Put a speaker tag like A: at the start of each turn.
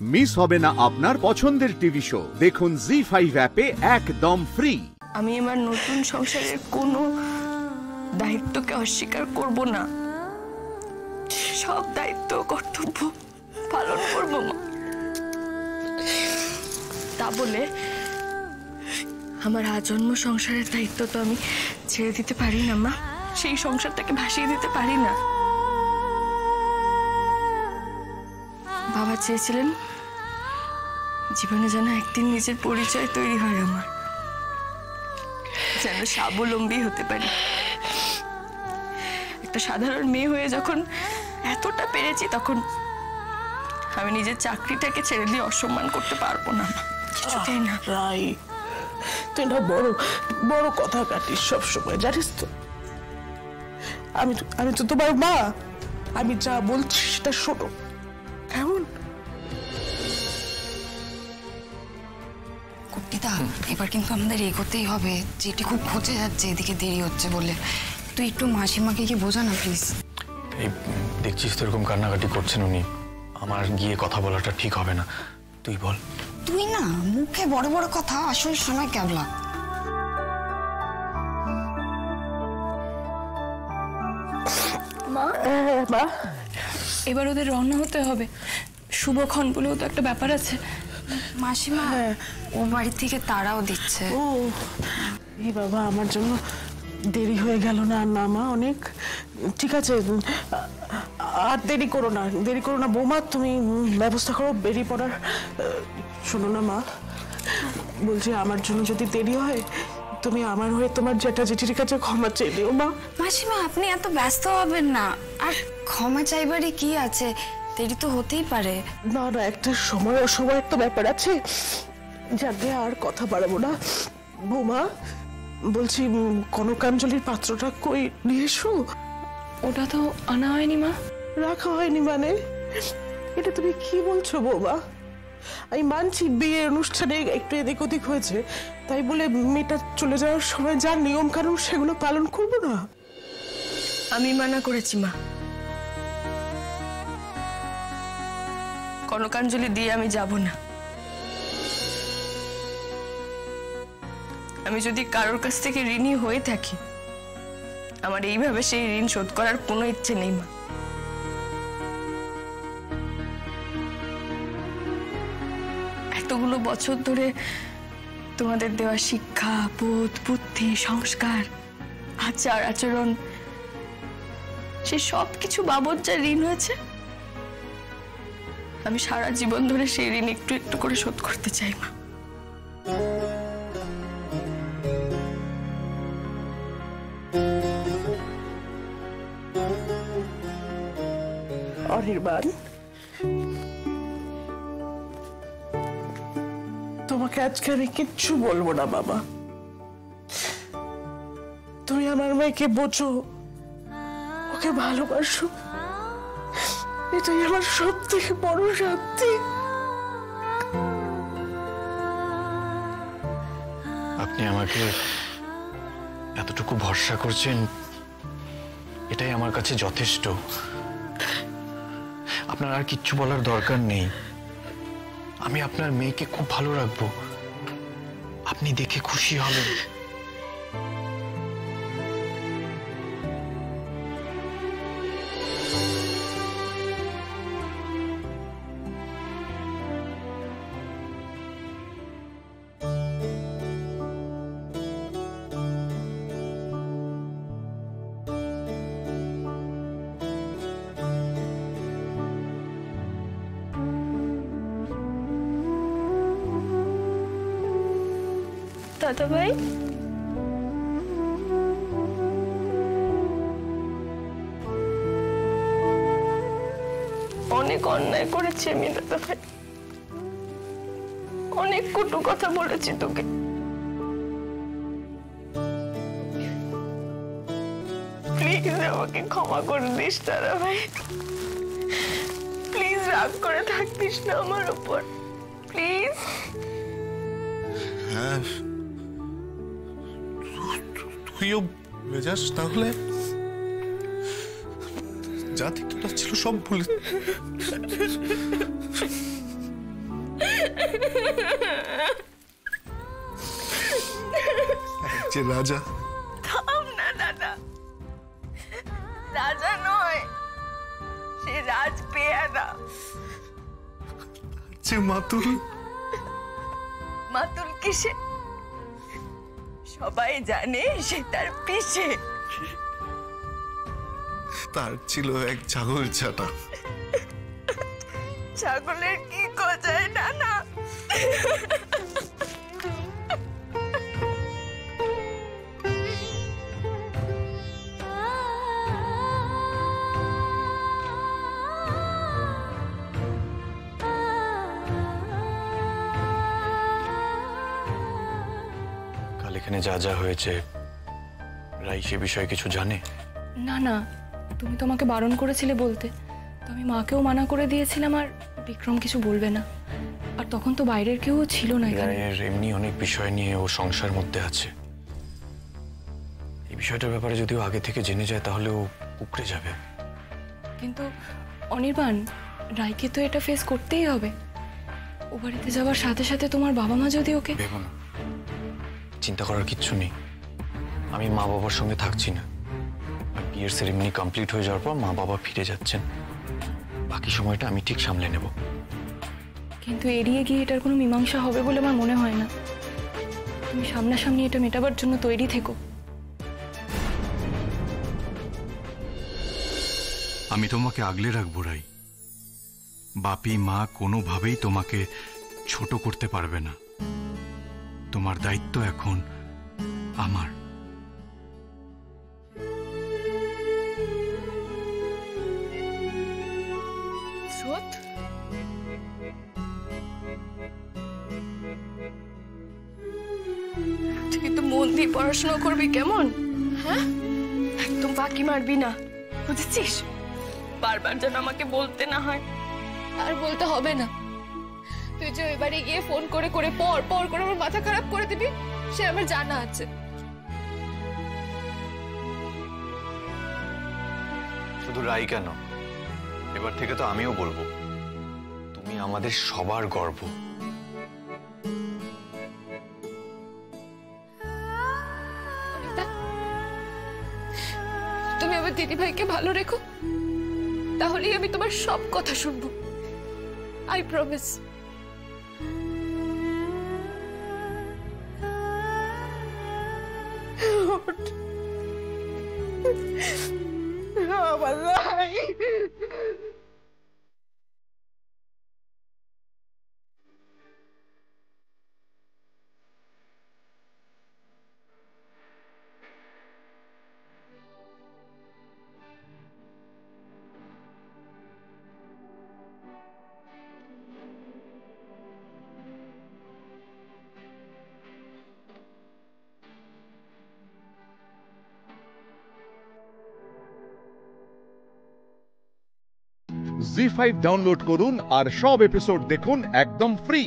A: Miss হবে না আপনার পছন্দের টিভি শো। দেখুন জি5 অ্যাপে একদম ফ্রি।
B: আমি আমার নতুন সংসারের কোনো দায়িত্বকে অস্বীকার করব না। সব দায়িত্ব কর্তব্য পালন করব মা। তা বলে আমার আজন্ম সংসারের দায়িত্ব তো আমি ছেড়ে দিতে পারি না মা। সেই সংসারটাকে ভাসিয়ে দিতে পারি না। বাবা চেয়েছিলেন জীবনে যেন একদিন নিজের পরিচয় তৈরি হয় আমার, যেন স্বাবলম্বী হতে পারি। একটা সাধারণ মেয়ে হয়ে যখন এতটা পেরেছি, তখন আমি নিজের চাকরিটাকে ছেড়ে দিয়ে অসম্মান করতে পারবো না। কিছুতেই না।
C: রাই, তুই না বড় বড় কথা কাটিস সবসময়, জানিস তো। আমি তো তোমার মা, আমি যা বলছি সেটা শোনো, কেমন?
D: কুট্টিদা, এবার কিন্তু আমাদের এগোতেই হবে। যেটি খুব খোঁজে যাচ্ছে, এদিকে দেরি হচ্ছে বলে। তুই একটু মাসিমাকে কি বোঝা না প্লিজ।
E: এই দেখছিস তো এরকম কান্নাকাটি করছেন উনি, আমার গিয়ে কথা বলাটা ঠিক হবে না। তুই বল।
D: তুই না মুখে বড় বড় কথা, আসল সময় ক্যাবলা।
B: মা, এবার ওদের রওনা হতে হবে। শুভক্ষণ বলেও তো একটা ব্যাপার আছে।
D: মাসিমা ও বাড়ি থেকে তারাও দিচ্ছে।
C: ও এই বাবা, আমার জন্য দেরি হয়ে গেল না? না মা, অনেক ঠিক আছে। আর দেরি করো না বৌমা, তুমি ব্যবস্থা করো বেরিয়ে পড়ার। শোনো না মা, বলছি আমার জন্য যদি দেরি হয়, তুমি আমার হয়ে তোমার জেঠা জেঠির কাছে ক্ষমা চেয়ে দিও মা।
D: মাসিমা, আপনি এত ব্যস্ত হবেন না। আর ক্ষমা চাইবারই কি আছে, দেরি তো হতেই পারে।
C: না, একটা সময় অসময়ের তো ব্যাপার আছে। যাকে আর কথা বাড়াবো না। বৌমা, বলছি কনকাঞ্জলির পাত্রটা কই নিয়ে এসো।
B: ওটা তো আনা হয়নি মা।
C: রাখা হয়নি মানে? এটা তুমি কি বলছো বৌমা? আমি মানছি বিয়ের অনুষ্ঠানে একটু এদিক ওদিক হয়েছে, তাই বলে মেয়েটা চলে যাওয়ার সময় যা নিয়ম কানুন সেগুলো পালন করবো না?
B: আমি মানা করেছি মা। কনকাঞ্জলি দিয়ে আমি যাব না। আমি যদি কারোর কাছ থেকে ঋণী হয়ে থাকি, আমার এইভাবে সেই ঋণ শোধ করার কোনো ইচ্ছে নেই মা। এতগুলো বছর ধরে তোমাদের দেওয়া শিক্ষা, বোধ, বুদ্ধি, সংস্কার, আচার আচরণ, সে সব কিছু বাবদ যা ঋণ হয়েছে, আমি সারা জীবন ধরে সেই ঋণ একটু একটু করে শোধ করতে চাই মা।
C: অনির্বাণ, তোমাকে আজকে আমি কিচ্ছু বলবো না বাবা। তুমি আমার মেয়েকে বোঝো, ওকে ভালোবাসো, এটাই আমার সব থেকে বড় শান্তি।
E: আপনি আমাকে এতটুকু ভরসা করছেন, এটাই আমার কাছে যথেষ্ট। আপনার আর কিচ্ছু বলার দরকার নেই। আমি আপনার মেয়েকে খুব ভালো রাখবো, আপনি দেখে খুশি হবেন।
B: দাদা ভাই, অনেক অন্যায় করেছি আমি দাদা ভাই। অনেক কটু কথা বলেছি তোকে। প্লিজ আমাকে ক্ষমা করে দিস দাদা ভাই। প্লিজ রাগ করে থাকিস না আমার উপর, প্লিজ।
F: হ্যাঁ, তুইও যাস তাহলে। যা ঠিক ছিল সব ভুলে যে রাজা,
B: থাম না দাদা, রাজা নয়, সে রাজ পেয়াদা।
F: যে মাতুল।
B: মাতুল কিসে? সবাই জানে সে তার পিছে।
F: তার ছিল এক ছাগল ছাটা।
B: ছাগলের কি গজায় না না।
E: কাল এখানে যা যা হয়েছে, রাই সে বিষয়ে কিছু জানে?
B: না না, তুমি তোমাকে বারণ করেছিলে বলতে, তো আমি মাকেও মানা করে দিয়েছিলাম, আর বিক্রম কিছু বলবে না। আর তখন তো বাইরের কেউ ছিল না এখানে।
E: রায়ের এমনি অনেক বিষয় নিয়ে ও সংসার মধ্যে আছে। এই বিষয়টার ব্যাপারে যদিও আগে থেকে জেনে যায় তাহলে ও উপড়ে যাবে।
B: কিন্তু অনির্বাণ, রায়কে তো এটা ফেস করতেই হবে। ও বাড়িতে যাওয়ার সাথে সাথে তোমার বাবা মা যদি ওকে...
E: ভেবো না, চিন্তা করার কিচ্ছু নেই। আমি মা বাবার সঙ্গে থাকছি না। বিয়ের সেরেমনি কমপ্লিট হয়ে যাওয়ার পর মা বাবা ফিরে যাচ্ছেন, বাকি সময়টা আমি ঠিক সামলে নেব।
B: কিন্তু এড়িয়ে গিয়ে এটার কোনো মীমাংসা হবে বলে আমার মনে হয় না। তুমি সামনাসামনি এটা মেটাবার জন্য তৈরি থেকো।
G: আমি তোমাকে আগলে রাখবো রাই। বাপি মা কোনোভাবেই তোমাকে ছোট করতে পারবে না। তোমার দায়িত্ব এখন আমার।
B: স্রোত, তুই কিন্তু মন দিয়ে পড়াশোনা করবি, কেমন? হ্যাঁ, একদম ফাঁকি মারবি না, বুঝেছিস? বারবার যেন আমাকে বলতে না হয়।
H: আর বলতে হবে না। তুই যে ওই বাড়ি গিয়ে ফোন করে করে পর পর করে আমার মাথা খারাপ করে দিবি, সে আমার জানা আছে।
E: শুধু রাই কেন, এবার থেকে তো আমিও বলবো, তুমি আমাদের সবার গর্ব।
H: তুমি আমার দিদি ভাইকে ভালো রেখো, তাহলেই আমি তোমার সব কথা শুনবো। I promise.
C: আমার রাই।
A: জি5 ডাউনলোড করুন আর সব এপিসোড দেখুন একদম ফ্রি।